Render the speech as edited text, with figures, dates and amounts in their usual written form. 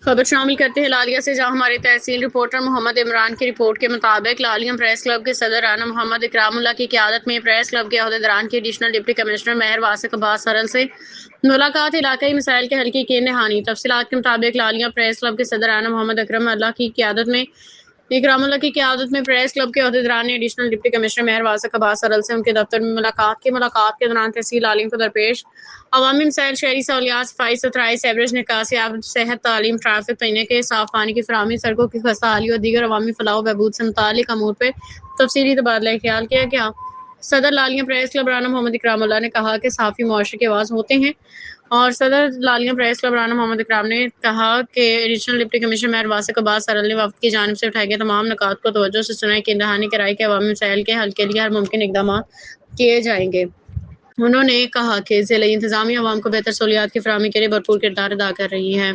خبر شامل کرتے ہیں لالیہ سے، جہاں ہمارے تحصیل رپورٹر محمد عمران کی رپورٹ کے مطابق لالیہ پریس کلب کے صدر رانا محمد اکرام اللہ کی قیادت میں پریس کلب کے عہدیداران کی ایڈیشنل ڈپٹی کمشنر مہر واسق عباس سرل سے ملاقات علاقائی مسائل کے حل کی دہانی۔ تفصیلات کے مطابق لالیہ پریس کلب کے صدر رانا محمد اکرام اللہ کی قیادت میں پریس کلب کے عہدیداران نے ایڈیشنل ڈپٹی کمشنر مہر واسق عباس سرل سے ان کے دفتر میں ملاقات کے دوران تحصیل لالیہ کو درپیش عوامی مسائل، شہری سہولیات، صفائی ستھرائی، سیوریج نکاسی، صحت، تعلیم، ٹریفک، پینے کے صاف پانی کی فراہمی، سڑکوں کی خستہ حالی اور دیگر عوامی فلاح و بہبود سے متعلق امور پر تفصیلی تبادلہ خیال کیا گیا۔ صدر لالیہ پریس کلب رانا محمد اکرام اللہ نے کہا کہ صحافی معاشرے کی آواز ہوتے ہیں، اور صدر لالیہ پریس کلب رانا محمد اکرام نے کہا کہ ایڈیشنل ڈپٹی کمشنر مہر واسق عباس سرل نے وفد کی جانب سے اٹھائے گئے تمام نکات کو توجہ سے سنا، یقین دہانی کرائی کہ عوامی مسائل کے حل کے لیے ہر ممکن اقدامات کیے جائیں گے۔ انہوں نے کہا کہ ضلعی انتظامیہ عوام کو بہتر سہولیات کی فراہمی کے لیے بھرپور کردار ادا کر رہی ہے۔